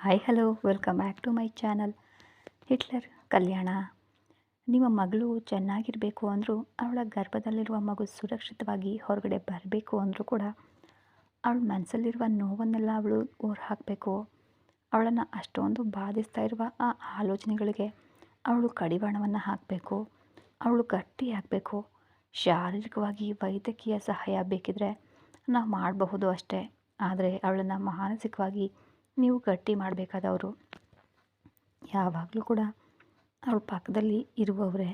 Hi hello welcome back to my channel. Hitler Kalyana. ನಿಮ್ಮ ಮಗಳು ಚೆನ್ನಾಗಿರಬೇಕು ಅಂದರೂ, ಅವಳ ಗರ್ಭದಲ್ಲಿರುವ ಮಗು ಸುರಕ್ಷಿತವಾಗಿ ಹೊರಗಡೆ ಬರಬೇಕು ಅಂದರೂ ಕೂಡ ಅವಳ ಮನಸ್ಸಲ್ಲಿರುವ ನೋವನ್ನೆಲ್ಲ ಅವಳು ಹೊರ ಹಾಕಬೇಕು. ಅವಳನ್ನು ಅಷ್ಟೊಂದು ಬಾಧಿಸ್ತಾ ಇರುವ ಆ ಆಲೋಚನೆಗಳಿಗೆ ಅವಳು ಕಡಿವಾಣವನ್ನು ಹಾಕಬೇಕು. ಅವಳು ಗಟ್ಟಿಯಾಗಬೇಕು. ಶಾರೀರಿಕವಾಗಿ ವೈದ್ಯಕೀಯ ಸಹಾಯ ಬೇಕಿದ್ರೆ ನಾವು ಮಾಡಬಹುದು ಅಷ್ಟೇ. ಆದರೆ ಅವಳನ್ನು ಮಾನಸಿಕವಾಗಿ ನೀವು ಗಟ್ಟಿ ಮಾಡಬೇಕಾದವರು. ಯಾವಾಗಲೂ ಕೂಡ ಅವಳ ಪಕ್ಕದಲ್ಲಿ ಇರುವವರೇ.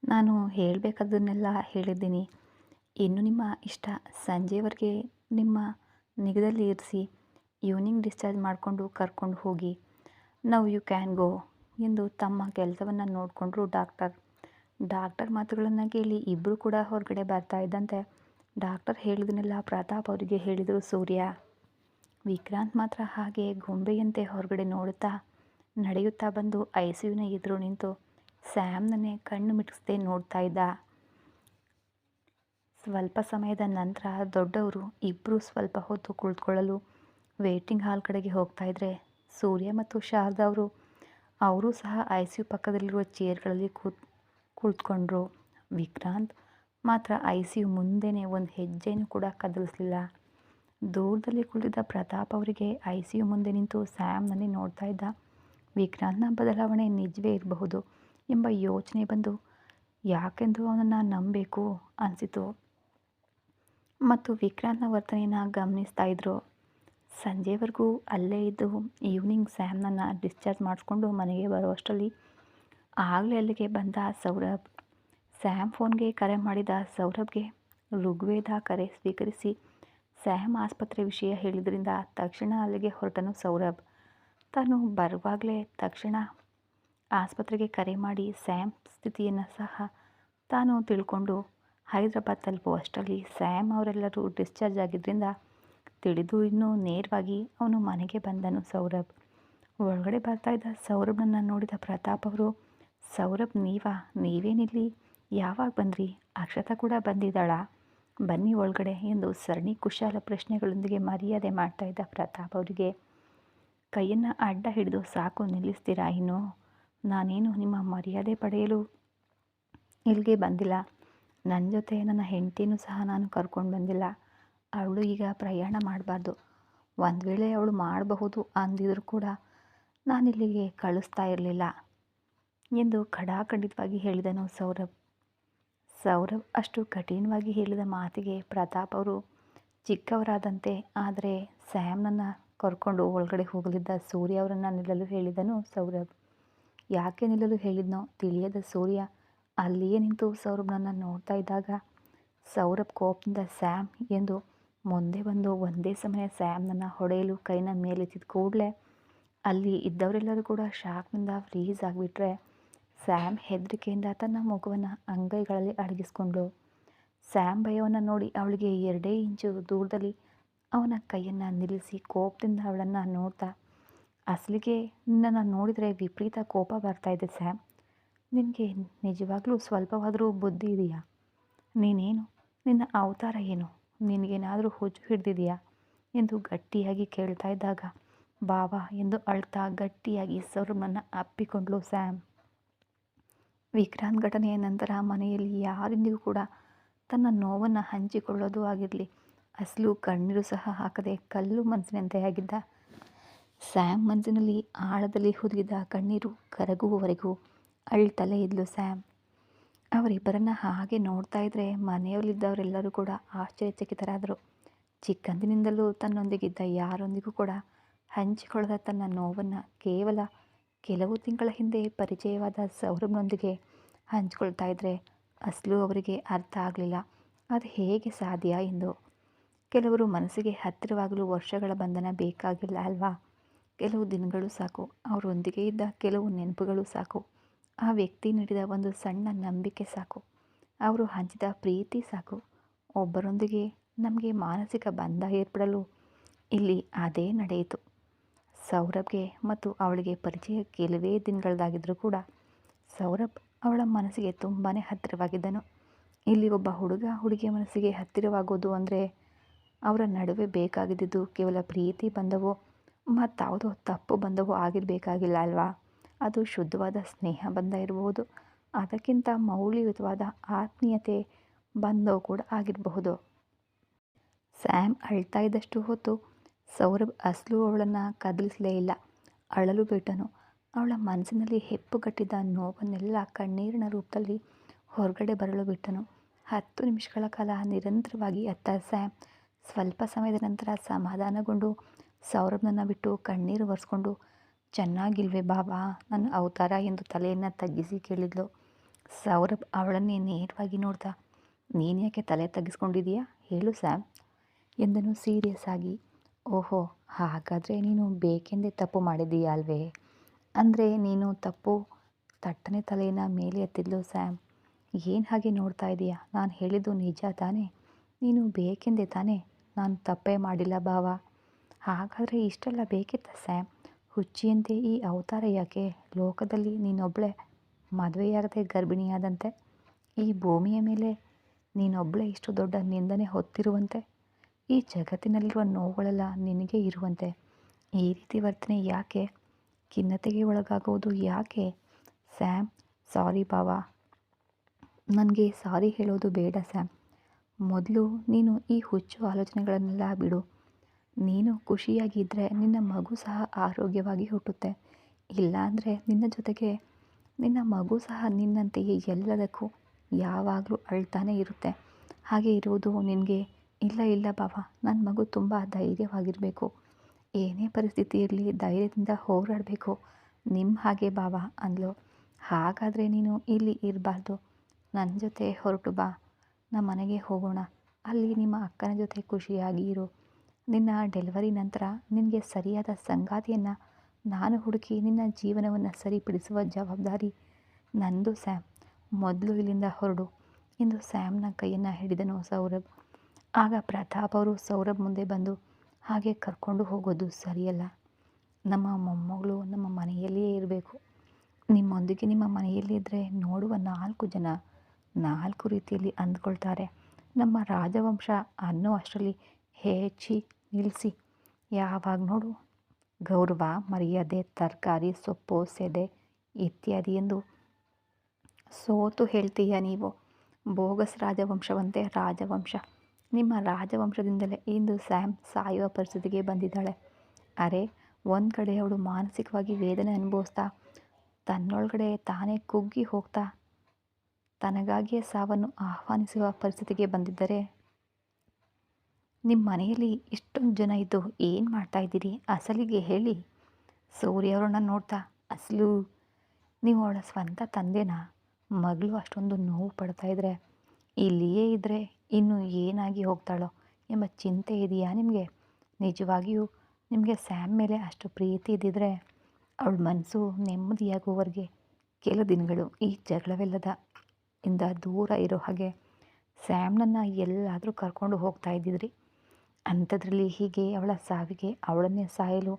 ನಾನು ಹೇಳಬೇಕಾದನ್ನೆಲ್ಲ ಹೇಳಿದ್ದೀನಿ. ಇನ್ನು ನಿಮ್ಮ ಇಷ್ಟ. ಸಂಜೆವರೆಗೆ ನಿಮ್ಮ ನಿಗದಲ್ಲಿ ಇರಿಸಿ ಈವ್ನಿಂಗ್ ಡಿಸ್ಚಾರ್ಜ್ ಮಾಡಿಕೊಂಡು ಕರ್ಕೊಂಡು ಹೋಗಿ. ನೌ ಯು ಕ್ಯಾನ್ ಗೋ ಎಂದು ತಮ್ಮ ಕೆಲಸವನ್ನು ನೋಡಿಕೊಂಡ್ರು ಡಾಕ್ಟರ್ ಮಾತುಗಳನ್ನು ಕೇಳಿ ಇಬ್ಬರು ಕೂಡ ಹೊರಗಡೆ ಬರ್ತಾ ಇದ್ದಂತೆ ಡಾಕ್ಟರ್ ಹೇಳಿದನ್ನೆಲ್ಲ ಪ್ರತಾಪ್ ಅವರಿಗೆ ಹೇಳಿದರು ಸೂರ್ಯ. ವಿಕ್ರಾಂತ್ ಮಾತ್ರ ಹಾಗೆ ಗೊಂಬೆಯಂತೆ ಹೊರಗಡೆ ನೋಡುತ್ತಾ ನಡೆಯುತ್ತಾ ಬಂದು ಐಸಿಯುನ ಎದುರು ನಿಂತು ಸ್ಯಾಮ್ನನ್ನೇ ಕಣ್ಣು ಮಿಟಿಸದೆ ನೋಡ್ತಾ ಇದ್ದ. ಸ್ವಲ್ಪ ಸಮಯದ ನಂತರ ದೊಡ್ಡವರು ಇಬ್ಬರು ಸ್ವಲ್ಪ ಹೊತ್ತು ಕುಳಿತುಕೊಳ್ಳಲು ವೇಟಿಂಗ್ ಹಾಲ್ ಕಡೆಗೆ ಹೋಗ್ತಾ ಇದ್ರೆ ಸೂರ್ಯ ಮತ್ತು ಶಾರದಾ ಅವರು ಸಹ ಐಸಿಯು ಪಕ್ಕದಲ್ಲಿರುವ ಚೇರ್ಗಳಲ್ಲಿ ಕುಳಿತುಕೊಂಡ್ರು. ವಿಕ್ರಾಂತ್ ಮಾತ್ರ ಐಸಿಯು ಮುಂದೆನೇ ಒಂದು ಹೆಜ್ಜೆಯನ್ನು ಕೂಡ ಕದಲಿಸಲಿಲ್ಲ. ದೂರದಲ್ಲಿ ಕುಳಿತಿದ್ದ ಪ್ರತಾಪ್ ಅವರಿಗೆ ಐಸಿಯು ಮುಂದೆ ನಿಂತು ಸ್ಯಾಮ್ನಲ್ಲಿ ನೋಡ್ತಾ ಇದ್ದ ವಿಕ್ರಾಂತ್ನ ಬದಲಾವಣೆ ನಿಜವೇ ಇರಬಹುದು ಎಂಬ ಯೋಚನೆ ಬಂದು ಯಾಕೆಂದು ಅವನನ್ನು ನಂಬಬೇಕು ಅನಿಸಿತು ಮತ್ತು ವಿಕ್ರಾಂತ್ನ ವರ್ತನೆಯನ್ನು ಗಮನಿಸ್ತಾ ಇದ್ರು. ಸಂಜೆವರೆಗೂ ಅಲ್ಲೇ ಇದ್ದು ಈವ್ನಿಂಗ್ ಸ್ಯಾಮ್ನನ್ನು ಡಿಸ್ಚಾರ್ಜ್ ಮಾಡಿಸ್ಕೊಂಡು ಮನೆಗೆ ಬರುವಷ್ಟರಲ್ಲಿ ಆಗಲೇ ಅಲ್ಲಿಗೆ ಬಂದ ಸೌರಭ್. ಸ್ಯಾಮ್ ಫೋನ್ಗೆ ಕರೆ ಮಾಡಿದ ಸೌರಭ್ಗೆ ಋಗ್ವೇದ ಕರೆ ಸ್ವೀಕರಿಸಿ ಸ್ಯಾಮ್ ಆಸ್ಪತ್ರೆ ವಿಷಯ ಹೇಳಿದ್ರಿಂದ ತಕ್ಷಣ ಅಲ್ಲಿಗೆ ಹೊರಟನು ಸೌರಭ್. ತಾನು ಬರುವಾಗಲೇ ತಕ್ಷಣ ಆಸ್ಪತ್ರೆಗೆ ಕರೆ ಮಾಡಿ ಸ್ಯಾಮ್ ಸ್ಥಿತಿಯನ್ನು ಸಹ ತಾನು ತಿಳ್ಕೊಂಡು ಹೈದರಾಬಾದ್ ತಲುಪುವಷ್ಟರಲ್ಲಿ ಸ್ಯಾಮ್ ಅವರೆಲ್ಲರೂ ಡಿಸ್ಚಾರ್ಜ್ ಆಗಿದ್ದರಿಂದ ತಿಳಿದು ಇನ್ನೂ ನೇರವಾಗಿ ಅವನು ಮನೆಗೆ ಬಂದನು ಸೌರಭ್. ಒಳಗಡೆ ಬರ್ತಾ ಇದ್ದ ಸೌರಭ್ನನ್ನು ನೋಡಿದ ಪ್ರತಾಪ್ ಅವರು, ಸೌರಭ್ ನೀವೇನಿಲ್ಲಿ, ಯಾವಾಗ ಬಂದ್ರಿ? ಅಕ್ಷತಾ ಕೂಡ ಬಂದಿದ್ದಾಳಾ? ಬನ್ನಿ ಒಳಗಡೆ ಎಂದು ಸರಣಿ ಕುಶಾಲ ಪ್ರಶ್ನೆಗಳೊಂದಿಗೆ ಮರ್ಯಾದೆ ಮಾಡ್ತಾ ಇದ್ದ ಪ್ರತಾಪ್ ಅವರಿಗೆ ಕೈಯನ್ನು ಅಡ್ಡ ಹಿಡಿದು, ಸಾಕು ನಿಲ್ಲಿಸ್ತೀರಾ ಇನ್ನು? ನಾನೇನು ನಿಮ್ಮ ಮರ್ಯಾದೆ ಪಡೆಯಲು ಇಲ್ಲಿಗೆ ಬಂದಿಲ್ಲ. ನನ್ನ ಜೊತೆ ನನ್ನ ಹೆಂಡತಿನೂ ಸಹ ನಾನು ಕರ್ಕೊಂಡು ಬಂದಿಲ್ಲ. ಅವಳು ಈಗ ಪ್ರಯಾಣ ಮಾಡಬಾರ್ದು. ಒಂದು ವೇಳೆ ಅವಳು ಮಾಡಬಹುದು ಅಂದಿದ್ರೂ ಕೂಡ ನಾನಿಲ್ಲಿಗೆ ಕಳಿಸ್ತಾ ಇರಲಿಲ್ಲ ಎಂದು ಖಡಾಖಂಡಿತವಾಗಿ ಹೇಳಿದನು ಸೌರಭ್. ಅಷ್ಟು ಕಠಿಣವಾಗಿ ಹೇಳಿದ ಮಾತಿಗೆ ಪ್ರತಾಪ್ ಅವರು ಚಿಕ್ಕವರಾದಂತೆ. ಆದರೆ ಸ್ಯಾಮ್ನನ್ನು ಕರ್ಕೊಂಡು ಒಳಗಡೆ ಹೋಗಲಿದ್ದ ಸೂರ್ಯ ಅವರನ್ನು ನಿಲ್ಲಲು ಹೇಳಿದನು ಸೌರಭ್. ಯಾಕೆ ನಿಲ್ಲಲು ಹೇಳಿದ್ನೋ ತಿಳಿಯದ ಸೂರ್ಯ ಅಲ್ಲಿಯೇ ನಿಂತು ಸೌರಭ್ನನ್ನು ನೋಡ್ತಾ ಇದ್ದಾಗ ಸೌರಭ್ ಕೋಪದಿಂದ ಸ್ಯಾಮ್ ಎಂದು ಮುಂದೆ ಬಂದು ಒಂದೇ ಸಮಯ ಸ್ಯಾಮ್ನನ್ನು ಹೊಡೆಯಲು ಕೈನ ಮೇಲೆತ್ತಿದ ಕೂಡಲೇ ಅಲ್ಲಿ ಇದ್ದವರೆಲ್ಲರೂ ಕೂಡ ಶಾಕ್ನಿಂದ ಫ್ರೀಸ್ ಆಗಿಬಿಟ್ರೆ ಸ್ಯಾಮ್ ಹೆದರಿಕೆಯಿಂದ ತನ್ನ ಮಗುವನ್ನು ಅಂಗೈಗಳಲ್ಲಿ ಅಡಗಿಸ್ಕೊಂಡ್ಳು. ಸ್ಯಾಮ್ ಭಯವನ್ನು ನೋಡಿ ಅವಳಿಗೆ 2 ಇಂಚು ದೂರದಲ್ಲಿ ಅವನ ಕೈಯನ್ನು ನಿಲ್ಲಿಸಿ ಕೋಪದಿಂದ ಅವಳನ್ನು ನೋಡ್ತಾ, ಅಸಲಿಗೆ ನಿನ್ನನ್ನು ನೋಡಿದರೆ ವಿಪರೀತ ಕೋಪ ಬರ್ತಾ ಇದೆ ಸ್ಯಾಮ್. ನಿನಗೆ ನಿಜವಾಗ್ಲೂ ಸ್ವಲ್ಪವಾದರೂ ಬುದ್ಧಿ ಇದೆಯಾ? ನೀನೇನು, ನಿನ್ನ ಅವತಾರ ಏನು? ನಿನಗೇನಾದರೂ ಹುಚ್ಚು ಹಿಡಿದಿದೆಯಾ ಎಂದು ಗಟ್ಟಿಯಾಗಿ ಕೇಳ್ತಾ ಇದ್ದಾಗ ಬಾವಾ ಎಂದು ಅಳ್ತಾ ಗಟ್ಟಿಯಾಗಿ ಸೌರಭ್ನನ್ನು ಅಪ್ಪಿಕೊಂಡ್ಳು ಸ್ಯಾಮ್. ವಿಕ್ರಾಂತ್ ಘಟನೆಯ ನಂತರ ಮನೆಯಲ್ಲಿ ಯಾರೊಂದಿಗೂ ಕೂಡ ತನ್ನ ನೋವನ್ನು ಹಂಚಿಕೊಳ್ಳೋದು ಆಗಿರಲಿ, ಅಸಲು ಕಣ್ಣೀರು ಸಹ ಹಾಕದೆ ಕಲ್ಲು ಮನಸ್ಸಿನಂತೆ ಆಗಿದ್ದ ಸ್ಯಾಮ್ ಮನಸ್ಸಿನಲ್ಲಿ ಆಳದಲ್ಲಿ ಹುದುಗಿದ ಕಣ್ಣೀರು ಕರಗುವವರೆಗೂ ಅಳ್ತಲೇ ಇದ್ಲು ಸ್ಯಾಮ್. ಅವರಿಬ್ಬರನ್ನ ಹಾಗೆ ನೋಡ್ತಾ ಇದ್ರೆ ಮನೆಯಲ್ಲಿದ್ದವರೆಲ್ಲರೂ ಕೂಡ ಆಶ್ಚರ್ಯಚಕಿತರಾದರು. ಚಿಕ್ಕಂದಿನಿಂದಲೂ ತನ್ನೊಂದಿಗಿದ್ದ ಯಾರೊಂದಿಗೂ ಕೂಡ ಹಂಚಿಕೊಳ್ಳದ ತನ್ನ ನೋವನ್ನು ಕೇವಲ ಕೆಲವು ತಿಂಗಳ ಹಿಂದೆ ಪರಿಚಯವಾದ ಸೌರಭ್ನೊಂದಿಗೆ ಹಂಚಿಕೊಳ್ತಾ ಇದ್ರೆ ಅಸಲು ಅವರಿಗೆ ಅರ್ಥ ಆಗಲಿಲ್ಲ ಅದು ಹೇಗೆ ಸಾಧ್ಯ ಎಂದು. ಕೆಲವರು ಮನಸ್ಸಿಗೆ ಹತ್ತಿರವಾಗಲು ವರ್ಷಗಳ ಬಂಧನ ಬೇಕಾಗಿಲ್ಲ ಅಲ್ವಾ? ಕೆಲವು ದಿನಗಳು ಸಾಕು. ಅವರೊಂದಿಗೆ ಇದ್ದ ಕೆಲವು ನೆನಪುಗಳು ಸಾಕು. ಆ ವ್ಯಕ್ತಿ ನೀಡಿದ ಒಂದು ಸಣ್ಣ ನಂಬಿಕೆ ಸಾಕು. ಅವರು ಹಂಚಿದ ಪ್ರೀತಿ ಸಾಕು. ಒಬ್ಬರೊಂದಿಗೆ ನಮಗೆ ಮಾನಸಿಕ ಬಂಧ ಏರ್ಪಡಲು ಇಲ್ಲಿ ಅದೇ ನಡೆಯಿತು. ಸೌರಭ್ಗೆ ಮತ್ತು ಅವಳಿಗೆ ಪರಿಚಯ ಕೆಲವೇ ದಿನಗಳದಾಗಿದ್ದರೂ ಕೂಡ ಸೌರಭ್ ಅವಳ ಮನಸ್ಸಿಗೆ ತುಂಬಾ ಹತ್ತಿರವಾಗಿದ್ದನು. ಇಲ್ಲಿ ಒಬ್ಬ ಹುಡುಗಿಯ ಮನಸ್ಸಿಗೆ ಹತ್ತಿರವಾಗೋದು ಅಂದರೆ ಅವರ ನಡುವೆ ಬೇಕಾಗಿದ್ದುದು ಕೇವಲ ಪ್ರೀತಿ ಬಂಧವೋ ಮತ್ತಾವುದೋ ತಪ್ಪು ಬಂಧವೋ ಆಗಿರಬೇಕಾಗಿಲ್ಲ ಅಲ್ವಾ? ಅದು ಶುದ್ಧವಾದ ಸ್ನೇಹ ಬಂಧ ಇರಬಹುದು, ಅದಕ್ಕಿಂತ ಮೌಲ್ಯಯುತವಾದ ಆತ್ಮೀಯತೆ ಬಂಧವೂ ಕೂಡ ಆಗಿರಬಹುದು. ಸ್ಯಾಮ್ ಅಳ್ತಾ ಇದ್ದಷ್ಟು ಹೊತ್ತು ಸೌರಭ್ ಅಸಲು ಅವಳನ್ನು ಕದಲಿಸಲೇ ಇಲ್ಲ. ಅಳಲು ಬಿಟ್ಟನು. ಅವಳ ಮನಸ್ಸಿನಲ್ಲಿ ಹೆಪ್ಪುಗಟ್ಟಿದ್ದ ನೋವನ್ನೆಲ್ಲ ಕಣ್ಣೀರಿನ ರೂಪದಲ್ಲಿ ಹೊರಗಡೆ ಬರಲು ಬಿಟ್ಟನು. 10 ನಿಮಿಷಗಳ ಕಾಲ ನಿರಂತರವಾಗಿ ಅತ್ತ ಸ್ಯಾಮ್ ಸ್ವಲ್ಪ ಸಮಯದ ನಂತರ ಸಮಾಧಾನಗೊಂಡು ಸೌರಭ್ನನ್ನು ಬಿಟ್ಟು ಕಣ್ಣೀರು ಒರೆಸ್ಕೊಂಡು, ಚೆನ್ನಾಗಿಲ್ವೇ ಬಾಬಾ ನನ್ನ ಅವತಾರ ಎಂದು ತಲೆಯನ್ನು ತಗ್ಗಿಸಿ ಕೇಳಿದ್ಲು. ಸೌರಭ್ ಅವಳನ್ನೇ ನೇರವಾಗಿ ನೋಡ್ತಾ, ನೀನು ಯಾಕೆ ತಲೆ ತಗ್ಗಿಸ್ಕೊಂಡಿದೀಯಾ ಹೇಳು ಸ್ಯಾಮ್ ಎಂದನು ಸೀರಿಯಸ್ ಆಗಿ. ಓಹೋ, ಹಾಗಾದರೆ ನೀನು ಬೇಕೆಂದೇ ತಪ್ಪು ಮಾಡಿದ್ದೀಯಾ ಅಲ್ವೇ? ಅಂದರೆ ನೀನು ತಪ್ಪು. ತಟ್ಟನೆ ತಲೆಯನ್ನು ಮೇಲೆ ಎತ್ತಿದ್ಲು ಸ್ಯಾಮ್. ಏನು ಹಾಗೆ ನೋಡ್ತಾ ಇದೀಯಾ? ನಾನು ಹೇಳಿದ್ದು ನಿಜ ತಾನೇ? ನೀನು ಬೇಕೆಂದೇ ತಾನೇ? ನಾನು ತಪ್ಪೇ ಮಾಡಿಲ್ಲ ಬಾವ. ಹಾಗಾದರೆ ಇಷ್ಟೆಲ್ಲ ಬೇಕಿತ್ತ ಸ್ಯಾಮ್? ಹುಚ್ಚಿಯಂತೆ ಈ ಅವತಾರ ಯಾಕೆ? ಲೋಕದಲ್ಲಿ ನೀನೊಬ್ಬಳೇ ಮದುವೆಯಾಗದೆ ಗರ್ಭಿಣಿಯಾದಂತೆ, ಈ ಭೂಮಿಯ ಮೇಲೆ ನೀನೊಬ್ಬಳೇ ಇಷ್ಟು ದೊಡ್ಡ ನಿಂದನೆ ಹೊತ್ತಿರುವಂತೆ, ಈ ಜಗತ್ತಿನಲ್ಲಿರುವ ನೋವುಗಳೆಲ್ಲ ನಿನಗೆ ಇರುವಂತೆ ಈ ರೀತಿ ವರ್ತನೆ ಯಾಕೆ? ಖಿನ್ನತೆಗೆ ಒಳಗಾಗುವುದು ಯಾಕೆ? ಸ್ಯಾಮ್, ಸಾರಿ ಬಾವ. ನನಗೆ ಸಾರಿ ಹೇಳೋದು ಬೇಡ ಸ್ಯಾಮ್. ಮೊದಲು ನೀನು ಈ ಹುಚ್ಚು ಆಲೋಚನೆಗಳನ್ನೆಲ್ಲ ಬಿಡು. ನೀನು ಖುಷಿಯಾಗಿದ್ದರೆ ನಿನ್ನ ಮಗು ಸಹ ಆರೋಗ್ಯವಾಗಿ ಹುಟ್ಟುತ್ತೆ. ಇಲ್ಲಾಂದರೆ ನಿನ್ನ ಜೊತೆಗೆ ನಿನ್ನ ಮಗು ಸಹ ನಿನ್ನಂತೆಯೇ ಎಲ್ಲದಕ್ಕೂ ಯಾವಾಗಲೂ ಅಳ್ತಾನೆ ಇರುತ್ತೆ. ಹಾಗೆ ಇರುವುದು ನಿನಗೆ ಇಲ್ಲ ಇಲ್ಲ ಬಾವ, ನನ್ನ ಮಗು ತುಂಬ ಧೈರ್ಯವಾಗಿರಬೇಕು. ಏನೇ ಪರಿಸ್ಥಿತಿ ಇರಲಿ ಧೈರ್ಯದಿಂದ ಹೋರಾಡಬೇಕು. ನಿಮ್ಮ ಹಾಗೆ ಬಾವ ಅಂದ್ಲು. ಹಾಗಾದರೆ ನೀನು ಇಲ್ಲಿ ಇರಬಾರ್ದು. ನನ್ನ ಜೊತೆ ಹೊರಟು ಬಾ. ನಮ್ಮ ಮನೆಗೆ ಹೋಗೋಣ. ಅಲ್ಲಿ ನಿಮ್ಮ ಅಕ್ಕನ ಜೊತೆ ಖುಷಿಯಾಗಿ ಇರು. ನಿನ್ನ ಡೆಲಿವರಿ ನಂತರ ನಿನಗೆ ಸರಿಯಾದ ಸಂಗಾತಿಯನ್ನು ನಾನು ಹುಡುಕಿ ನಿನ್ನ ಜೀವನವನ್ನು ಸರಿಪಡಿಸುವ ಜವಾಬ್ದಾರಿ ನಂದು ಸ್ಯಾಮ್. ಮೊದಲು ಇಲ್ಲಿಂದ ಹೊರಡು ಎಂದು ಸ್ಯಾಮ್ನ ಕೈಯನ್ನು ಹಿಡಿದನು ಸೌರಭ್. ಆಗ ಪ್ರತಾಪ್ ಅವರು ಸೌರಭ್ ಮುಂದೆ ಬಂದು, ಹಾಗೆ ಕರ್ಕೊಂಡು ಹೋಗೋದು ಸರಿಯಲ್ಲ. ನಮ್ಮ ಮೊಮ್ಮಗಳು ನಮ್ಮ ಮನೆಯಲ್ಲಿಯೇ ಇರಬೇಕು. ನಿಮ್ಮೊಂದಿಗೆ ನಿಮ್ಮ ಮನೆಯಲ್ಲಿ ಇದ್ದರೆ ನೋಡುವ 4 ಜನ 4 ರೀತಿಯಲ್ಲಿ ಅಂದ್ಕೊಳ್ತಾರೆ. ನಮ್ಮ ರಾಜವಂಶ ಅನ್ನೋ ಅಷ್ಟರಲ್ಲಿ ಹೆಚ್ಚಿ ನಿಲ್ಲಿಸಿ, ಯಾವಾಗ ನೋಡು ಗೌರವ ಮರ್ಯಾದೆ ತರಕಾರಿ ಸೊಪ್ಪು ಸೆದೆ ಇತ್ಯಾದಿ ಎಂದು ಸೋತು ಹೇಳ್ತೀಯ ನೀವು. ಬೋಗಸ್ ರಾಜವಂಶವಂತೆ ರಾಜವಂಶ. ನಿಮ್ಮ ರಾಜವಂಶದಿಂದಲೇ ಇಂದು ಸ್ಯಾಮ್ ಸಾಯುವ ಪರಿಸ್ಥಿತಿಗೆ ಬಂದಿದ್ದಾಳೆ. ಅರೆ, ಒಂದು ಕಡೆ ಅವಳು ಮಾನಸಿಕವಾಗಿ ವೇದನೆ ಅನುಭವಿಸ್ತಾ ತನ್ನೊಳಗಡೆ ತಾನೇ ಕುಗ್ಗಿ ಹೋಗ್ತಾ ತನಗಾಗಿಯೇ ಸಾವನ್ನು ಆಹ್ವಾನಿಸುವ ಪರಿಸ್ಥಿತಿಗೆ ಬಂದಿದ್ದರೆ, ನಿಮ್ಮ ಮನೆಯಲ್ಲಿ ಇಷ್ಟೊಂದು ಜನ ಇದ್ದು ಏನು ಮಾಡ್ತಾ ಇದ್ದೀರಿ ಅಸಲಿಗೆ ಹೇಳಿ? ಸೂರ್ಯ ಅವರನ್ನ ನೋಡ್ತಾ, ಅಸಲು ನೀವು ಅವಳ ಸ್ವಂತ ತಂದೆನಾ? ಮಗಳು ಅಷ್ಟೊಂದು ನೋವು ಪಡ್ತಾ ಇದ್ರೆ ಇಲ್ಲಿಯೇ ಇದ್ದರೆ ಇನ್ನು ಏನಾಗಿ ಹೋಗ್ತಾಳೋ ಎಂಬ ಚಿಂತೆ ಇದೆಯಾ ನಿಮಗೆ? ನಿಜವಾಗಿಯೂ ನಿಮಗೆ ಸ್ಯಾಮ್ ಮೇಲೆ ಅಷ್ಟು ಪ್ರೀತಿ ಇದ್ದಿದ್ರೆ ಅವಳ ಮನಸ್ಸು ನೆಮ್ಮದಿಯಾಗುವವರೆಗೆ ಕೆಲ ದಿನಗಳು ಈ ಜಗಳವೆಲ್ಲದ ಇಂದ ದೂರ ಇರೋ ಹಾಗೆ ಸ್ಯಾಮ್ನನ್ನು ಎಲ್ಲಾದರೂ ಕರ್ಕೊಂಡು ಹೋಗ್ತಾ ಇದ್ದಿದ್ರಿ. ಅಂಥದ್ರಲ್ಲಿ ಹೀಗೆ ಅವಳ ಸಾವಿಗೆ ಅವಳನ್ನೇ ಸಾಯಲು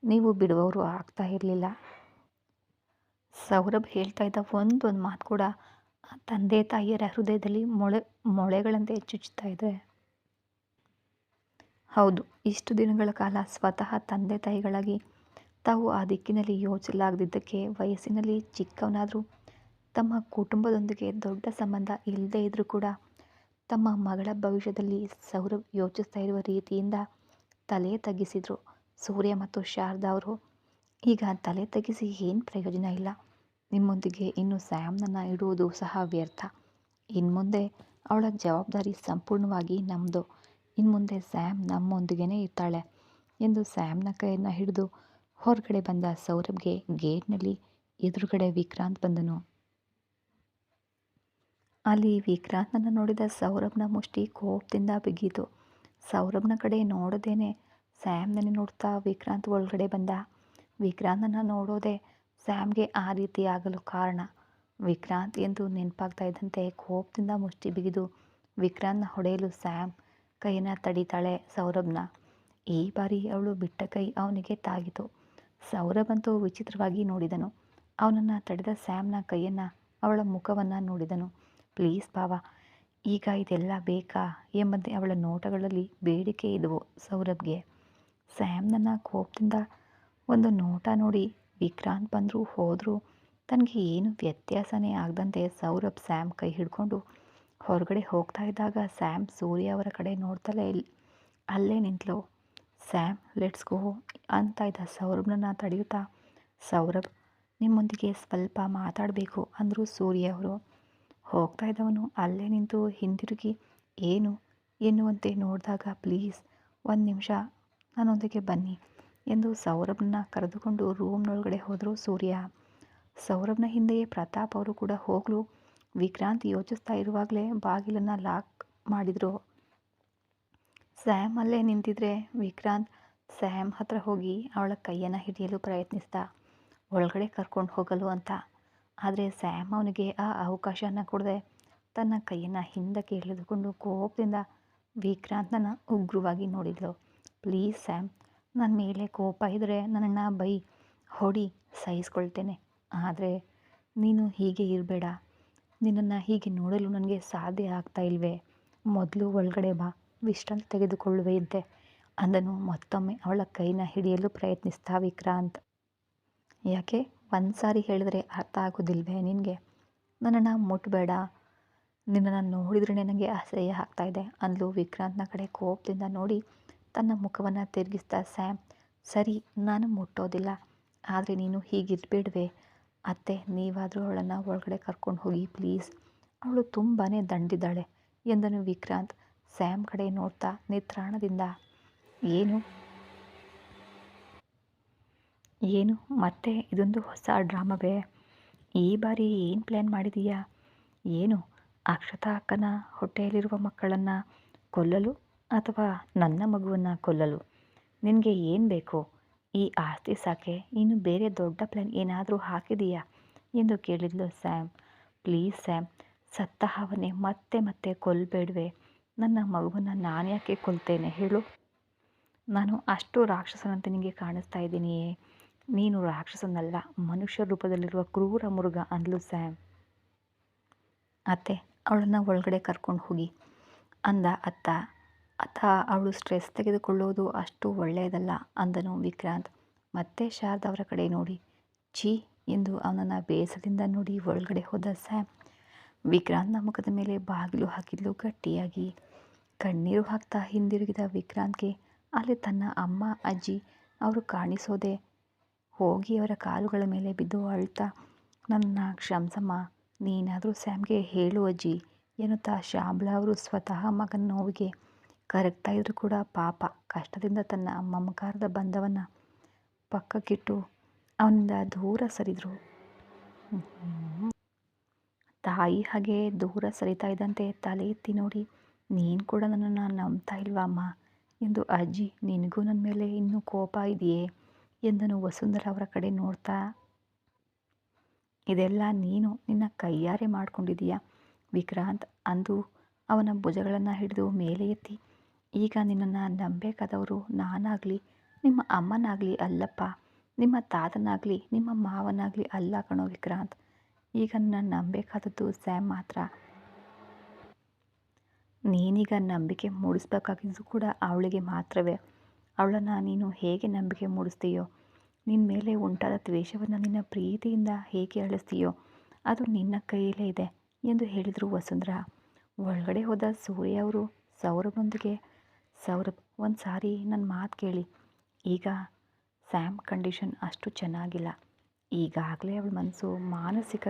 ನೀವು ಬಿಡುವವರು ಆಗ್ತಾ ಇರಲಿಲ್ಲ. ಸೌರಭ್ ಹೇಳ್ತಾ ಇದ್ದ ಒಂದೊಂದು ಮಾತು ಕೂಡ ತಂದೆ ತಾಯಿಯರ ಹೃದಯದಲ್ಲಿ ಮೊಳೆಗಳಂತೆ ಚುಚ್ಚುತ್ತಾ ಇದೆ. ಹೌದು, ಇಷ್ಟು ದಿನಗಳ ಕಾಲ ಸ್ವತಃ ತಂದೆ ತಾಯಿಗಳಾಗಿ ತಾವು ಆ ದಿಕ್ಕಿನಲ್ಲಿ ಯೋಚಿಸಲಾಗದಿದ್ದಕ್ಕೆ ವಯಸ್ಸಿನಲ್ಲಿ ಚಿಕ್ಕವನಾದರೂ ತಮ್ಮ ಕುಟುಂಬದೊಂದಿಗೆ ದೊಡ್ಡ ಸಂಬಂಧ ಇಲ್ಲದೇ ಇದ್ದರೂ ಕೂಡ ತಮ್ಮ ಮಗಳ ಭವಿಷ್ಯದಲ್ಲಿ ಸೌರಭ್ ಯೋಚಿಸ್ತಾ ಇರುವ ರೀತಿಯಿಂದ ತಲೆ ತಗ್ಗಿಸಿದ್ರು ಸೂರ್ಯ ಮತ್ತು ಶಾರದಾ ಅವರು. ಈಗ ತಲೆ ತಗ್ಗಿಸಿ ಏನು ಪ್ರಯೋಜನ ಇಲ್ಲ. ನಿಮ್ಮೊಂದಿಗೆ ಇನ್ನು ಸ್ಯಾಮ್ನನ್ನು ಇಡುವುದು ಸಹ ವ್ಯರ್ಥ. ಇನ್ಮುಂದೆ ಅವಳ ಜವಾಬ್ದಾರಿ ಸಂಪೂರ್ಣವಾಗಿ ನಮ್ಮದು. ಇನ್ಮುಂದೆ ಸ್ಯಾಮ್ ನಮ್ಮೊಂದಿಗೇ ಇರ್ತಾಳೆ ಎಂದು ಸ್ಯಾಮ್ನ ಕೈಯನ್ನು ಹಿಡಿದು ಹೊರಗಡೆ ಬಂದ ಸೌರಭ್ಗೆ ಗೇಟ್ನಲ್ಲಿ ಎದುರುಗಡೆ ವಿಕ್ರಾಂತ್ ಬಂದನು. ಅಲ್ಲಿ ವಿಕ್ರಾಂತ್ನನ್ನು ನೋಡಿದ ಸೌರಭ್ನ ಮುಷ್ಟಿ ಕೋಪದಿಂದ ಬಿಗಿತು. ಸೌರಭ್ನ ಕಡೆ ನೋಡದೇನೆ ಸ್ಯಾಮ್ನನ್ನೇ ನೋಡ್ತಾ ವಿಕ್ರಾಂತ್ ಒಳಗಡೆ ಬಂದ. ವಿಕ್ರಾಂತನನ್ನು ನೋಡೋದೇ ಸ್ಯಾಮ್ಗೆ ಆ ರೀತಿ ಆಗಲು ಕಾರಣ. ವಿಕ್ರಾಂತ್ ಎಂದು ನೆನಪಾಗ್ತಾ ಇದ್ದಂತೆ ಕೋಪದಿಂದ ಮುಷ್ಟಿ ಬಿಗಿದು ವಿಕ್ರಾಂತ್ನ ಹೊಡೆಯಲು ಸ್ಯಾಮ್ ಕೈಯನ್ನು ತಡಿತಾಳೆ ಸೌರಭ್ನ. ಈ ಬಾರಿ ಅವಳು ಬಿಟ್ಟ ಕೈ ಅವನಿಗೆ ತಾಗಿತು. ಸೌರಭ್ ಅಂತೂ ವಿಚಿತ್ರವಾಗಿ ನೋಡಿದನು. ಅವನನ್ನು ತಡೆದ ಸ್ಯಾಮ್ನ ಕೈಯನ್ನು ಅವಳ ಮುಖವನ್ನು ನೋಡಿದನು. ಪ್ಲೀಸ್ ಬಾವ, ಈಗ ಇದೆಲ್ಲ ಬೇಕಾ ಎಂಬಂತೆ ಅವಳ ನೋಟಗಳಲ್ಲಿ ಬೇಡಿಕೆ ಇದ್ವು ಸೌರಭ್ಗೆ. ಸ್ಯಾಮ್ನನ್ನು ಕೋಪದಿಂದ ಒಂದು ನೋಟ ನೋಡಿ ವಿಕ್ರಾಂತ್ ಬಂದರೂ ಹೋದರೂ ತನಗೆ ಏನು ವ್ಯತ್ಯಾಸನೇ ಆಗದಂತೆ ಸೌರಭ್ ಸ್ಯಾಮ್ ಕೈ ಹಿಡ್ಕೊಂಡು ಹೊರಗಡೆ ಹೋಗ್ತಾ ಇದ್ದಾಗ ಸ್ಯಾಮ್ ಸೂರ್ಯ ಅವರ ಕಡೆ ನೋಡ್ತಲೇ ಅಲ್ಲೇ ನಿಂತಳು. ಸ್ಯಾಮ್ ಲೆಟ್ಸ್ ಗೋ ಅಂತ ಇದ್ದ ಸೌರಭ್ನನ್ನು ತಡೆಯುತ್ತಾ, ಸೌರಭ್ ನಿಮ್ಮೊಂದಿಗೆ ಸ್ವಲ್ಪ ಮಾತಾಡಬೇಕು ಅಂದರು ಸೂರ್ಯ ಅವರು. ಹೋಗ್ತಾ ಇದ್ದವನು ಅಲ್ಲೇ ನಿಂತು ಹಿಂದಿರುಗಿ ಏನು ಎನ್ನುವಂತೆ ನೋಡಿದಾಗ, ಪ್ಲೀಸ್ ಒಂದು ನಿಮಿಷ ನನ್ನೊಂದಿಗೆ ಬನ್ನಿ ಎಂದು ಸೌರಭ್ನ ಕರೆದುಕೊಂಡು ರೂಮ್ನೊಳಗಡೆ ಹೋದರು ಸೂರ್ಯ. ಸೌರಭ್ನ ಹಿಂದೆಯೇ ಪ್ರತಾಪ್ ಅವರು ಕೂಡ ಹೋಗಲು ವಿಕ್ರಾಂತ್ ಯೋಚಿಸ್ತಾ ಇರುವಾಗಲೇ ಬಾಗಿಲನ್ನು ಲಾಕ್ ಮಾಡಿದರು. ಸ್ಯಾಮ್ ಅಲ್ಲೇ ನಿಂತಿದ್ರೆ ವಿಕ್ರಾಂತ್ ಸ್ಯಾಮ್ ಹತ್ರ ಹೋಗಿ ಅವಳ ಕೈಯನ್ನು ಹಿಡಿಯಲು ಪ್ರಯತ್ನಿಸ್ದ, ಒಳಗಡೆ ಕರ್ಕೊಂಡು ಹೋಗಲು ಅಂತ. ಆದರೆ ಸ್ಯಾಮ್ ಅವನಿಗೆ ಆ ಅವಕಾಶನ ಕೊಡದೆ ತನ್ನ ಕೈಯನ್ನು ಹಿಂದಕ್ಕೆ ಎಳೆದುಕೊಂಡು ಕೋಪದಿಂದ ವಿಕ್ರಾಂತನ ಉಗ್ರವಾಗಿ ನೋಡಿದ್ಲು. ಪ್ಲೀಸ್ ಸ್ಯಾಮ್, ನನ್ನ ಮೇಲೆ ಕೋಪ ಇದ್ದರೆ ನನ್ನನ್ನು ಬೈ ಹೊಡಿ, ಸಹಿಸ್ಕೊಳ್ತೇನೆ. ಆದರೆ ನೀನು ಹೀಗೆ ಇರಬೇಡ. ನಿನ್ನನ್ನು ಹೀಗೆ ನೋಡಲು ನನಗೆ ಸಾಧ್ಯ ಆಗ್ತಾ ಇಲ್ವೇ? ಮೊದಲು ಒಳಗಡೆ ಬಾ, ವಿಶ್ರಾಂತಿ ತೆಗೆದುಕೊಳ್ಳುವೆ ಅಂತೆ ಅಂದನು ಮತ್ತೊಮ್ಮೆ ಅವಳ ಕೈನ ಹಿಡಿಯಲು ಪ್ರಯತ್ನಿಸ್ತಾ ವಿಕ್ರಾಂತ್. ಯಾಕೆ ಒಂದು ಸಾರಿ ಹೇಳಿದ್ರೆ ಅರ್ಥ ಆಗೋದಿಲ್ವೇ ನಿನಗೆ? ನನ್ನನ್ನು ಮುಟ್ಟಬೇಡ, ನಿನ್ನನ್ನು ನೋಡಿದ್ರೇ ನನಗೆ ಅಸಹ್ಯ ಆಗ್ತಾಯಿದೆ ಅಂದ್ಲು ವಿಕ್ರಾಂತ್ನ ಕಡೆ ಕೋಪದಿಂದ ನೋಡಿ ತನ್ನ ಮುಖವನ್ನು ತಿರುಗಿಸ್ತಾ ಸ್ಯಾಮ್. ಸರಿ, ನಾನು ಮುಟ್ಟೋದಿಲ್ಲ, ಆದರೆ ನೀನು ಹೀಗಿರಬೇಡ್ವೇ ಅತ್ತೆ, ನೀವಾದರೂ ಅವಳನ್ನು ಒಳಗಡೆ ಕರ್ಕೊಂಡು ಹೋಗಿ ಪ್ಲೀಸ್, ಅವಳು ತುಂಬಾ ದಂಡಿದ್ದಾಳೆ ಎಂದನು ವಿಕ್ರಾಂತ್ ಸ್ಯಾಮ್ ಕಡೆ ನೋಡ್ತಾ ನಿತ್ರಾಣದಿಂದ. ಏನು ಏನು ಮತ್ತೆ ಇದೊಂದು ಹೊಸ ಡ್ರಾಮವೇ? ಈ ಬಾರಿ ಏನು ಪ್ಲ್ಯಾನ್ ಮಾಡಿದೀಯಾ? ಏನು ಅಕ್ಷತಾ ಅಕ್ಕನ ಹೊಟ್ಟೆಯಲ್ಲಿರುವ ಮಕ್ಕಳನ್ನು ಕೊಲ್ಲಲು ಅಥವಾ ನನ್ನ ಮಗುವನ್ನು ಕೊಲ್ಲಲು? ನಿನಗೆ ಏನು ಬೇಕು? ಈ ಆಸ್ತಿ ಸಾಕೆ, ಇನ್ನು ಬೇರೆ ದೊಡ್ಡ ಪ್ಲ್ಯಾನ್ ಏನಾದರೂ ಹಾಕಿದೀಯಾ ಎಂದು ಕೇಳಿದ್ಲು ಸ್ಯಾಮ್. ಪ್ಲೀಸ್ ಸ್ಯಾಮ್, ಸತ್ತ ಹಾವನ್ನೇ ಮತ್ತೆ ಮತ್ತೆ ಕೊಲ್ಲಬೇಡ್ವೆ. ನನ್ನ ಮಗುವನ್ನು ನಾನು ಯಾಕೆ ಕೊಲ್ತೇನೆ ಹೇಳು? ನಾನು ಅಷ್ಟು ರಾಕ್ಷಸನಂತೆ ನಿನಗೆ ಕಾಣಿಸ್ತಾ ಇದ್ದೀನಿಯೇ? ನೀನು ರಾಕ್ಷಸನಲ್ಲ, ಮನುಷ್ಯ ರೂಪದಲ್ಲಿರುವ ಕ್ರೂರ ಮೃಗ ಅಂದ್ಲು ಸ್ಯಾಮ್. ಅತ್ತೆ, ಅವಳನ್ನು ಒಳಗಡೆ ಕರ್ಕೊಂಡು ಹೋಗಿ ಅಂದ ಅತ್ತ ಅವಳು ಸ್ಟ್ರೆಸ್ ತೆಗೆದುಕೊಳ್ಳೋದು ಅಷ್ಟು ಒಳ್ಳೆಯದಲ್ಲ ಅಂದನು ವಿಕ್ರಾಂತ್. ಮತ್ತೆ ಶಾರದಾ ಅವರ ಕಡೆ ನೋಡಿ ಛೀ ಎಂದು ಅವನನ್ನು ಬೇಸರದಿಂದ ನೋಡಿ ಒಳಗಡೆ ಹೋದ ಸ್ಯಾಮ್. ವಿಕ್ರಾಂತ್ನ ಮುಖದ ಮೇಲೆ ಬಾಗಿಲು ಹಾಕಿದ್ಲು ಗಟ್ಟಿಯಾಗಿ. ಕಣ್ಣೀರು ಹಾಕ್ತಾ ಹಿಂದಿರುಗಿದ ವಿಕ್ರಾಂತ್ಗೆ ಅಲ್ಲಿ ತನ್ನ ಅಮ್ಮ ಅಜ್ಜಿ ಅವರು ಕಾಣಿಸೋದೆ. ಹೋಗಿ ಅವರ ಕಾಲುಗಳ ಮೇಲೆ ಬಿದ್ದು ಅಳ್ತಾ, ನನ್ನ ಕ್ಷಮಿಸಮ್ಮ, ನೀನಾದರೂ ಸ್ಯಾಮ್ಗೆ ಹೇಳು ಅಜ್ಜಿ ಎನ್ನುತ್ತಾ ಶ್ಯಾಮ್ಲಾ ಅವರು ಸ್ವತಃ ಮಗನ ನೋವಿಗೆ ಕರಗ್ತಾ ಇದ್ರು ಕೂಡ ಪಾಪ ಕಷ್ಟದಿಂದ ತನ್ನ ಮಮಕಾರದ ಬಂಧವನ್ನು ಪಕ್ಕಕ್ಕಿಟ್ಟು ಅವನಿಂದ ದೂರ ಸರಿದರು. ತಾಯಿ ಹಾಗೆ ದೂರ ಸರಿತಾ ಇದ್ದಂತೆ ತಲೆ ಎತ್ತಿ ನೋಡಿ, ನೀನು ಕೂಡ ನನ್ನನ್ನು ನಂಬ್ತಾ ಇಲ್ವಾ ಅಮ್ಮ ಎಂದು ಅಜ್ಜಿ, ನಿನಗೂ ನನ್ನ ಮೇಲೆ ಇನ್ನೂ ಕೋಪ ಇದೆಯೇ ಎಂದನು ವಸುಂಧರ ಅವರ ಕಡೆ ನೋಡ್ತಾ. ಇದೆಲ್ಲ ನೀನು ನಿನ್ನ ಕೈಯಾರೆ ಮಾಡ್ಕೊಂಡಿದೀಯಾ ವಿಕ್ರಾಂತ್ ಅಂದು ಅವನ ಭುಜಗಳನ್ನು ಹಿಡಿದು ಮೇಲೆ ಎತ್ತಿ. ಈಗ ನಿನ್ನನ್ನು ನಂಬೇಕಾದವರು ನಾನಾಗಲಿ ನಿಮ್ಮ ಅಮ್ಮನಾಗಲಿ ಅಲ್ಲಪ್ಪ, ನಿಮ್ಮ ತಾತನಾಗಲಿ ನಿಮ್ಮ ಮಾವನಾಗಲಿ ಅಲ್ಲ ಕಣೋ ವಿಕ್ರಾಂತ್. ಈಗ ನನ್ನ ನಂಬೇಕಾದದ್ದು ಸ್ಯಾಮ್ ಮಾತ್ರ. ನೀನೀಗ ನಂಬಿಕೆ ಮೂಡಿಸ್ಬೇಕಾಗಿದ್ದು ಕೂಡ ಅವಳಿಗೆ ಮಾತ್ರವೇ. ಅವಳನ್ನು ನೀನು ಹೇಗೆ ನಂಬಿಕೆ ಮೂಡಿಸ್ತೀಯೋ, ನಿನ್ನ ಮೇಲೆ ಉಂಟಾದ ದ್ವೇಷವನ್ನು ನಿನ್ನ ಪ್ರೀತಿಯಿಂದ ಹೇಗೆ ಅಳಿಸ್ತೀಯೋ ಅದು ನಿನ್ನ ಕೈಯಲ್ಲೇ ಇದೆ ಎಂದು ಹೇಳಿದರು ವಸುಂಧರ. ಒಳಗಡೆ ಹೋದ ಸೂರ್ಯ ಅವರು ಸೌರಭ್ನೊಂದಿಗೆ, ಸೌರಭ್ ಒಂದು ಸಾರಿ ನನ್ನ ಮಾತು ಕೇಳಿ, ಈಗ ಸ್ಯಾಮ್ ಕಂಡೀಷನ್ ಅಷ್ಟು ಚೆನ್ನಾಗಿಲ್ಲ. ಈಗಾಗಲೇ ಅವಳ ಮನಸ್ಸು ಮಾನಸಿಕ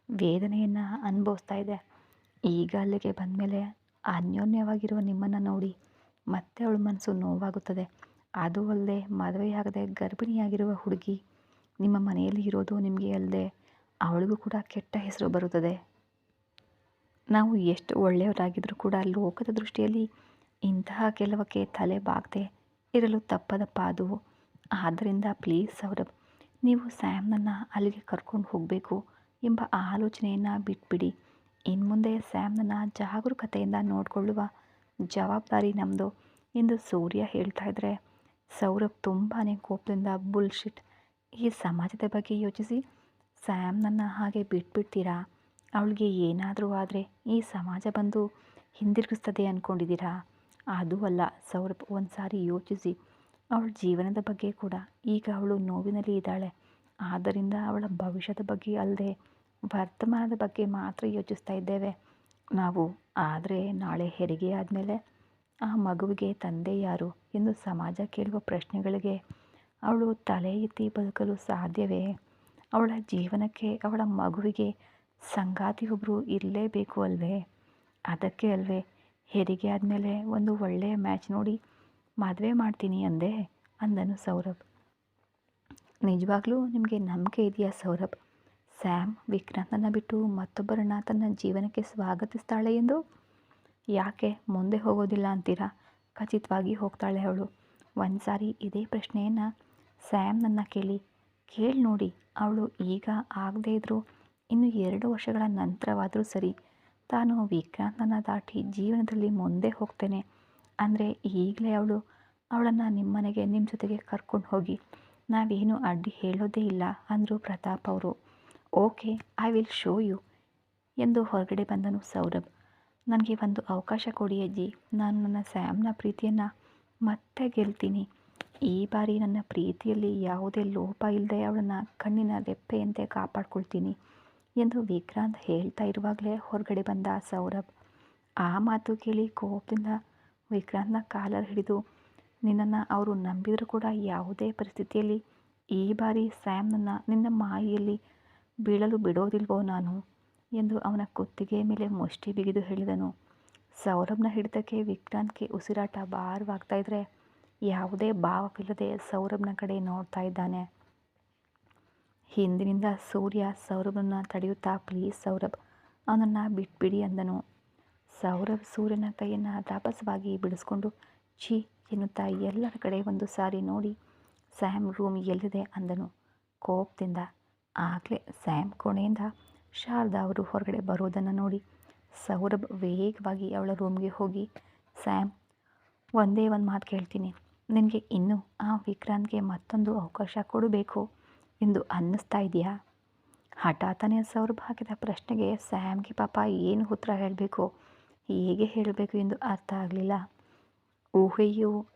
ವೇದನೆಯನ್ನು ಅನುಭವಿಸ್ತಾ ಇದೆ. ಈಗ ಅಲ್ಲಿಗೆ ಬಂದಮೇಲೆ ಅನ್ಯೋನ್ಯವಾಗಿರುವ ನಿಮ್ಮನ್ನು ನೋಡಿ ಮತ್ತೆ ಅವಳ ಮನಸ್ಸು ನೋವಾಗುತ್ತದೆ. ಅದು ಅಲ್ಲದೆ ಮದುವೆಯಾಗದೆ ಗರ್ಭಿಣಿಯಾಗಿರುವ ಹುಡುಗಿ ನಿಮ್ಮ ಮನೆಯಲ್ಲಿ ಇರೋದು ನಿಮಗೆ ಅಲ್ಲದೆ ಅವಳಿಗೂ ಕೂಡ ಕೆಟ್ಟ ಹೆಸರು ಬರುತ್ತದೆ. ನಾವು ಎಷ್ಟು ಒಳ್ಳೆಯವರಾಗಿದ್ದರೂ ಕೂಡ ಲೋಕದ ದೃಷ್ಟಿಯಲ್ಲಿ ಇಂತಹ ಕೆಲವಕ್ಕೆ ತಲೆ ಬಾಗದೆ ಇರಲು ತಪ್ಪದಪ್ಪ ಅದು. ಆದ್ದರಿಂದ ಪ್ಲೀಸ್ ಸೌರಭ್, ನೀವು ಸ್ಯಾಮ್ನನ್ನು ಅಲ್ಲಿಗೆ ಕರ್ಕೊಂಡು ಹೋಗಬೇಕು ಎಂಬ ಆಲೋಚನೆಯನ್ನು ಬಿಟ್ಬಿಡಿ. ಇನ್ನು ಮುಂದೆ ಸ್ಯಾಮ್ನನ್ನು ಜಾಗರೂಕತೆಯಿಂದ ನೋಡಿಕೊಳ್ಳುವ ಜವಾಬ್ದಾರಿ ನಮ್ಮದು ಎಂದು ಸೂರ್ಯ ಹೇಳ್ತಾ ಇದ್ದರೆ ಸೌರಭ್ ತುಂಬಾ ಕೋಪದಿಂದ, ಬುಲ್ಶಿಟ್, ಈ ಸಮಾಜದ ಬಗ್ಗೆ ಯೋಚಿಸಿ ಸ್ಯಾಮ್ನನ್ನು ಹಾಗೆ ಬಿಟ್ಬಿಡ್ತೀರಾ ಅವಳಿಗೆ ಏನಾದರೂ ಆದರೆ ಈ ಸಮಾಜ ಬಂದು ಹಿಂದಿರುಗಿಸ್ತದೆ ಅಂದ್ಕೊಂಡಿದ್ದೀರಾ? ಅದು ಅಲ್ಲ ಸೌರಭ್, ಒಂದು ಸಾರಿ ಯೋಚಿಸಿ. ಅವಳ ಜೀವನದ ಬಗ್ಗೆ ಕೂಡ ಈಗ ಅವಳು ನೋವಿನಲ್ಲಿ ಇದ್ದಾಳೆ. ಆದ್ದರಿಂದ ಅವಳ ಭವಿಷ್ಯದ ಬಗ್ಗೆ ಅಲ್ಲದೆ ವರ್ತಮಾನದ ಬಗ್ಗೆ ಮಾತ್ರ ಯೋಚಿಸ್ತಾ ಇದ್ದೇವೆ ನಾವು. ಆದರೆ ನಾಳೆ ಹೆರಿಗೆ ಆದಮೇಲೆ ಆ ಮಗುವಿಗೆ ತಂದೆ ಯಾರು ಎಂದು ಸಮಾಜ ಕೇಳುವ ಪ್ರಶ್ನೆಗಳಿಗೆ ಅವಳು ತಲೆ ಎತ್ತಿ ಬದುಕಲು ಸಾಧ್ಯವೇ? ಅವಳ ಜೀವನಕ್ಕೆ, ಅವಳ ಮಗುವಿಗೆ ಸಂಗಾತಿಯೊಬ್ಬರು ಇರಲೇಬೇಕು ಅಲ್ವೇ? ಅದಕ್ಕೆ ಅಲ್ವೇ ಹೆರಿಗೆ ಆದಮೇಲೆ ಒಂದು ಒಳ್ಳೆಯ ಮ್ಯಾಚ್ ನೋಡಿ ಮದುವೆ ಮಾಡ್ತೀನಿ ಅಂದನು ಸೌರಭ್. ನಿಜವಾಗ್ಲೂ ನಿಮಗೆ ನಂಬಿಕೆ ಇದೆಯಾ ಸೌರಭ್, ಸ್ಯಾಮ್ ವಿಕ್ರಾಂತನ ಬಿಟ್ಟು ಮತ್ತೊಬ್ಬರನ್ನ ತನ್ನ ಜೀವನಕ್ಕೆ ಸ್ವಾಗತಿಸ್ತಾಳೆ ಎಂದು? ಯಾಕೆ ಮುಂದೆ ಹೋಗೋದಿಲ್ಲ ಅಂತೀರಾ? ಖಚಿತವಾಗಿ ಹೋಗ್ತಾಳೆ ಅವಳು. ಒಂದು ಸಾರಿ ಇದೇ ಪ್ರಶ್ನೆಯನ್ನು ಸ್ಯಾಮ್ನನ್ನು ಕೇಳಿ ನೋಡಿ. ಅವಳು ಈಗ ಆಗದೇ ಇದ್ದರೂ ಇನ್ನು 2 ವರ್ಷಗಳ ನಂತರವಾದರೂ ಸರಿ, ತಾನು ವಿಕ್ರಾಂತನ ದಾಟಿ ಜೀವನದಲ್ಲಿ ಮುಂದೆ ಹೋಗ್ತೇನೆ ಅಂದರೆ ಈಗಲೇ ಅವಳನ್ನು ನಿಮ್ಮನೆಗೆ ನಿಮ್ಮ ಜೊತೆಗೆ ಕರ್ಕೊಂಡು ಹೋಗಿ, ನಾವೇನು ಅಡ್ಡಿ ಹೇಳೋದೇ ಇಲ್ಲ ಅಂದರು ಪ್ರತಾಪ್ ಅವರು. Okay, I will show you ಎಂದು ಹೊರಗಡೆ ಬಂದನು ಸೌರಭ್. ನನಗೆ ಒಂದು ಅವಕಾಶ ಕೊಡಿ ಅಜ್ಜಿ, ನಾನು ನನ್ನ ಸ್ಯಾಮ್ನ ಪ್ರೀತಿಯನ್ನು ಮತ್ತೆ ಗೆಲ್ತೀನಿ. ಈ ಬಾರಿ ನನ್ನ ಪ್ರೀತಿಯಲ್ಲಿ ಯಾವುದೇ ಲೋಪ ಇಲ್ಲದೆ ಅವಳನ್ನು ಕಣ್ಣಿನ ರೆಪ್ಪೆಯಂತೆ ಕಾಪಾಡ್ಕೊಳ್ತೀನಿ ಎಂದು ವಿಕ್ರಾಂತ್ ಹೇಳ್ತಾ ಇರುವಾಗಲೇ ಹೊರಗಡೆ ಬಂದ ಸೌರಭ್. ಆ ಮಾತು ಕೇಳಿ ಕೋಪದಿಂದ ವಿಕ್ರಾಂತ್ನ ಕಾಲರ್ ಹಿಡಿದು, ನಿನ್ನನ್ನು ಅವರು ನಂಬಿದರೂ ಕೂಡ ಯಾವುದೇ ಪರಿಸ್ಥಿತಿಯಲ್ಲಿ ಈ ಬಾರಿ ಸ್ಯಾಮ್ನನ್ನು ನಿನ್ನ ಮಾಯಿಯಲ್ಲಿ ಬೀಳಲು ಬಿಡೋದಿಲ್ವೋ ನಾನು ಎಂದು ಅವನ ಕುತ್ತಿಗೆ ಮೇಲೆ ಮುಷ್ಟಿ ಬಿಗಿದು ಹೇಳಿದನು. ಸೌರಭ್ನ ಹಿಡಿತಕ್ಕೆ ವಿಕ್ರಾಂತ್ಗೆ ಉಸಿರಾಟ ಭಾರವಾಗ್ತಾ ಇದ್ರೆ ಯಾವುದೇ ಭಾವವಿಲ್ಲದೆ ಸೌರಭ್ನ ಕಡೆ ನೋಡ್ತಾ ಇದ್ದಾನೆ. ಹಿಂದಿನಿಂದ ಸೂರ್ಯ ಸೌರಭ್ನ ತಡೆಯುತ್ತಾ, ಪ್ಲೀಸ್ ಸೌರಭ್, ಅವನನ್ನು ಬಿಟ್ಬಿಡಿ ಅಂದನು. ಸೌರಭ್ ಸೂರ್ಯನ ಕೈಯನ್ನು ರಭಸವಾಗಿ ಬಿಡಿಸ್ಕೊಂಡು ಛೀ ಎನ್ನುತ್ತಾ ಎಲ್ಲರ ಕಡೆ ಒಂದು ಸಾರಿ ನೋಡಿ, ಸ್ಯಾಮ್ ರೂಮ್ ಎಲ್ಲಿದೆ ಅಂದನು ಕೋಪದಿಂದ. ಆಗಲೇ ಸ್ಯಾಮ್ ಕೋಣೆಯಿಂದ ಶಾರದಾ ಅವರು ಹೊರಗಡೆ ಬರೋದನ್ನು ನೋಡಿ ಸೌರಭ್ ವೇಗವಾಗಿ ಅವಳ ರೂಮ್ಗೆ ಹೋಗಿ, ಸ್ಯಾಮ್, ಒಂದೇ ಒಂದು ಮಾತು ಕೇಳ್ತೀನಿ, ನಿನಗೆ ಇನ್ನೂ ಆ ವಿಕ್ರಾಂತ್ಗೆ ಮತ್ತೊಂದು ಅವಕಾಶ ಕೊಡಬೇಕು ಎಂದು ಅನ್ನಿಸ್ತಾ ಇದೆಯಾ? ಹಠಾತ್ತನೇ ಸೌರಭ್ ಹಾಕಿದ ಪ್ರಶ್ನೆಗೆ ಸ್ಯಾಮ್ಗೆ ಪಾಪ ಏನು ಉತ್ತರ ಹೇಳಬೇಕು, ಹೇಗೆ ಹೇಳಬೇಕು ಎಂದು ಅರ್ಥ ಆಗಲಿಲ್ಲ.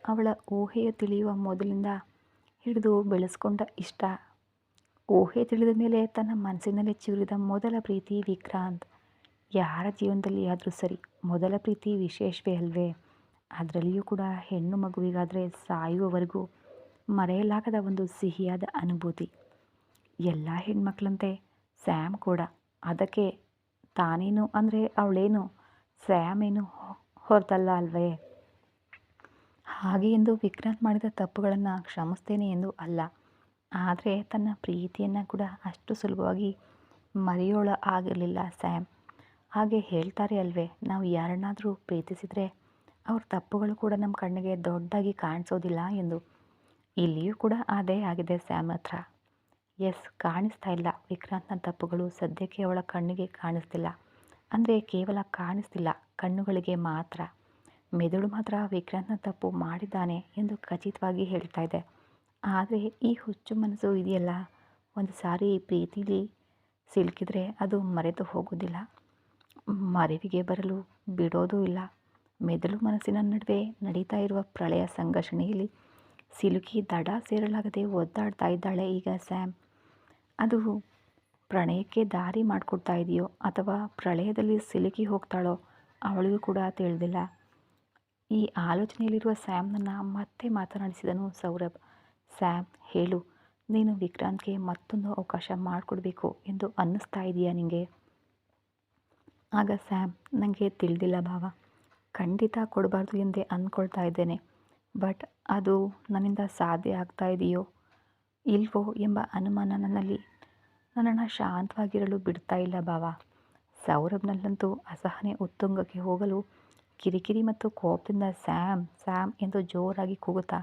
ಅವಳ ಊಹೆಯು ತಿಳಿಯುವ ಮೊದಲಿಂದ ಹಿಡಿದು ಬೆಳೆಸ್ಕೊಂಡ ಇಷ್ಟ. ಊಹೆ ತಿಳಿದ ಮೇಲೆ ತನ್ನ ಮನಸ್ಸಿನಲ್ಲಿ ಚಿಗುರಿದ ಮೊದಲ ಪ್ರೀತಿ ವಿಕ್ರಾಂತ್. ಯಾರ ಜೀವನದಲ್ಲಿ ಆದರೂ ಸರಿ ಮೊದಲ ಪ್ರೀತಿ ವಿಶೇಷವೇ ಅಲ್ವೇ? ಅದರಲ್ಲಿಯೂ ಕೂಡ ಹೆಣ್ಣು ಮಗುವಿಗಾದರೆ ಸಾಯುವವರೆಗೂ ಮರೆಯಲಾಗದ ಒಂದು ಸಿಹಿಯಾದ ಅನುಭೂತಿ. ಎಲ್ಲ ಹೆಣ್ಮಕ್ಳಂತೆ ಸ್ಯಾಮ್ ಕೂಡ. ಅದಕ್ಕೆ ತಾನೇನು ಅಂದರೆ ಅವಳೇನು ಸ್ಯಾಮ್ ಏನು ಹೊರತಲ್ಲ ಅಲ್ವೇ? ಹಾಗೆ ಎಂದು ವಿಕ್ರಾಂತ್ ಮಾಡಿದ ತಪ್ಪುಗಳನ್ನು ಕ್ಷಮಿಸ್ತೇನೆ ಎಂದು ಅಲ್ಲ, ಆದರೆ ತನ್ನ ಪ್ರೀತಿಯನ್ನು ಕೂಡ ಅಷ್ಟು ಸುಲಭವಾಗಿ ಮರೆಯೋಳ ಆಗಿರಲಿಲ್ಲ ಸ್ಯಾಮ್. ಹಾಗೆ ಹೇಳ್ತಾರೆ ಅಲ್ವೇ, ನಾವು ಯಾರನ್ನಾದರೂ ಪ್ರೀತಿಸಿದರೆ ಅವ್ರ ತಪ್ಪುಗಳು ಕೂಡ ನಮ್ಮ ಕಣ್ಣಿಗೆ ದೊಡ್ಡದಾಗಿ ಕಾಣಿಸೋದಿಲ್ಲ ಎಂದು. ಇಲ್ಲಿಯೂ ಕೂಡ ಅದೇ ಆಗಿದೆ ಸ್ಯಾಮ್ ಹತ್ರ. ಎಸ್, ಕಾಣಿಸ್ತಾ ಇಲ್ಲ ವಿಕ್ರಾಂತ್ನ ತಪ್ಪುಗಳು ಸದ್ಯಕ್ಕೆ ಅವಳ ಕಣ್ಣಿಗೆ ಕಾಣಿಸ್ತಿಲ್ಲ. ಅಂದರೆ ಕೇವಲ ಕಾಣಿಸ್ತಿಲ್ಲ, ಕಣ್ಣುಗಳಿಗೆ ಮಾತ್ರ. ಮೆದುಳು ಮಾತ್ರ ವಿಕ್ರಾಂತ್ನ ತಪ್ಪು ಮಾಡಿದ್ದಾನೆ ಎಂದು ಖಚಿತವಾಗಿ ಹೇಳ್ತಾ ಇದೆ. ಆದರೆ ಈ ಹುಚ್ಚು ಮನಸ್ಸು ಇದೆಯಲ್ಲ, ಒಂದು ಸಾರಿ ಪ್ರೀತಿಲಿ ಸಿಲುಕಿದ್ರೆ ಅದು ಮರೆತು ಹೋಗೋದಿಲ್ಲ, ಮರೆವಿಗೆ ಬರಲು ಬಿಡೋದೂ ಇಲ್ಲ. ಮೆದುಳು ಮನಸ್ಸಿನ ನಡುವೆ ನಡೀತಾ ಇರುವ ಪ್ರಳಯ ಸಂಘರ್ಷಣೆಯಲ್ಲಿ ಸಿಲುಕಿ ದಡ ಸೇರಲಾಗದೆ ಒದ್ದಾಡ್ತಾ ಇದ್ದಾಳೆ ಈಗ ಸ್ಯಾಮ್. ಅದು ಪ್ರಣಯಕ್ಕೆ ದಾರಿ ಮಾಡಿಕೊಡ್ತಾ ಇದೆಯೋ ಅಥವಾ ಪ್ರಳಯದಲ್ಲಿ ಸಿಲುಕಿ ಹೋಗ್ತಾಳೋ ಅವಳಿಗೂ ಕೂಡ ತಿಳಿದಿಲ್ಲ. ಈ ಆಲೋಚನೆಯಲ್ಲಿರುವ ಸ್ಯಾಮ್ನನ್ನು ಮತ್ತೆ ಮಾತನಾಡಿಸಿದನು ಸೌರಭ್. ಸ್ಯಾಮ್, ಹೇಳು, ನೀನು ವಿಕ್ರಾಂತ್ಗೆ ಮತ್ತೊಂದು ಅವಕಾಶ ಮಾಡಿಕೊಡ್ಬೇಕು ಎಂದು ಅನ್ನಿಸ್ತಾ ಇದೆಯಾ ನಿನಗೆ? ಆಗ ಸ್ಯಾಮ್, ನನಗೆ ತಿಳಿದಿಲ್ಲ ಭಾವ, ಖಂಡಿತ ಕೊಡಬಾರ್ದು ಎಂದೇ ಅಂದ್ಕೊಳ್ತಾ ಇದ್ದೇನೆ. ಬಟ್ ಅದು ನನ್ನಿಂದ ಸಾಧ್ಯ ಆಗ್ತಾ ಇದೆಯೋ ಇಲ್ವೋ ಎಂಬ ಅನುಮಾನ ನನ್ನನ್ನು ಶಾಂತವಾಗಿರಲು ಬಿಡ್ತಾ ಇಲ್ಲ ಭಾವ. ಸೌರಭ್ನಲ್ಲಂತೂ ಅಸಹನೆ ಉತ್ತುಂಗಕ್ಕೆ ಹೋಗಲು ಕಿರಿಕಿರಿ ಮತ್ತು ಕೋಪದಿಂದ ಸ್ಯಾಮ್ ಸ್ಯಾಮ್ ಎಂದು ಜೋರಾಗಿ ಕೂಗುತ್ತಾ,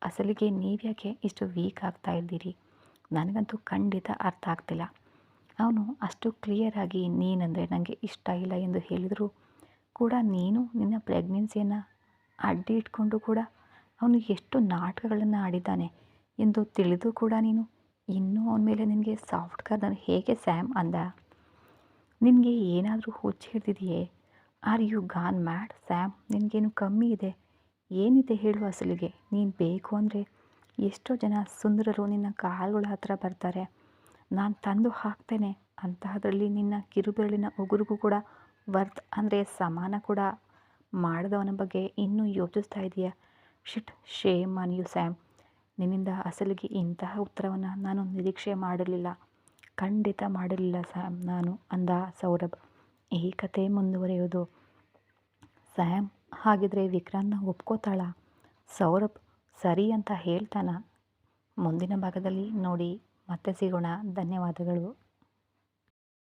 ಅಸಲಿಗೆ ನೀವ್ಯಾಕೆ ಇಷ್ಟು ವೀಕ್ ಆಗ್ತಾ ಇದ್ದೀರಿ? ನನಗಂತೂ ಖಂಡಿತ ಅರ್ಥ ಆಗ್ತಿಲ್ಲ. ಅವನು ಅಷ್ಟು ಕ್ಲಿಯರಾಗಿ ನೀನಂದರೆ ನನಗೆ ಇಷ್ಟ ಇಲ್ಲ ಎಂದು ಹೇಳಿದರೂ ಕೂಡ ನೀನು ನಿನ್ನ ಪ್ರೆಗ್ನೆನ್ಸಿಯನ್ನು ಅಡ್ಡಿ ಇಟ್ಕೊಂಡು ಕೂಡ ಅವನು ಎಷ್ಟು ನಾಟಕಗಳನ್ನು ಆಡಿದ್ದಾನೆ ಎಂದು ತಿಳಿದು ಕೂಡ ನೀನು ಇನ್ನೂ ಅವನ ಮೇಲೆ ನಿನಗೆ ಸಾಫ್ಟ್ ಕಾರ್ನರ್ ಹೇಗೆ ಸ್ಯಾಮ್ ಅಂದ. ನಿನಗೆ ಏನಾದರೂ ಹುಚ್ಚು ಹಿಡ್ದಿದೆಯೇ? Are you gone mad Sam? ನಿನಗೇನು ಕಮ್ಮಿ ಇದೆ? ಏನಿದೆ ಹೇಳು ಅಸಲಿಗೆ? ನೀನು ಬೇಕು ಅಂದರೆ ಎಷ್ಟೋ ಜನ ಸುಂದರರು ನಿನ್ನ ಕಾಲುಗಳ ಹತ್ರ ಬರ್ತಾರೆ, ನಾನು ತಂದು ಹಾಕ್ತೇನೆ. ಅಂತಹದ್ರಲ್ಲಿ ನಿನ್ನ ಕಿರುಬೆರಳಿನ ಉಗುರಿಗೂ ಕೂಡ ವರ್ತ್ ಅಂದರೆ ಸಮಾನ ಕೂಡ ಮಾಡದವನ ಬಗ್ಗೆ ಇನ್ನೂ ಯೋಚಿಸ್ತಾ ಇದೆಯಾ? ಶಿಟ್, ಶೇಮ್ ಆನ್ ಯು ಸ್ಯಾಮ್. ನಿನ್ನಿಂದ ಅಸಲಿಗೆ ಇಂತಹ ಉತ್ತರವನ್ನು ನಾನು ನಿರೀಕ್ಷೆ ಮಾಡಿರಲಿಲ್ಲ, ಖಂಡಿತ ಮಾಡಿರಲಿಲ್ಲ ಸ್ಯಾಮ್ ನಾನು, ಅಂದ ಸೌರಭ್. ಈ ಕತೆ ಮುಂದುವರಿಯೋದು. ಸ್ಯಾಮ್ ಹಾಗಿದ್ರೆ ವಿಕ್ರಾಂತ್ನ ಒಪ್ಕೋತಾಳ? ಸೌರಭ್ ಸರಿ ಅಂತ ಹೇಳ್ತಾನ? ಮುಂದಿನ ಭಾಗದಲ್ಲಿ ನೋಡಿ. ಮತ್ತೆ ಸಿಗೋಣ. ಧನ್ಯವಾದಗಳು.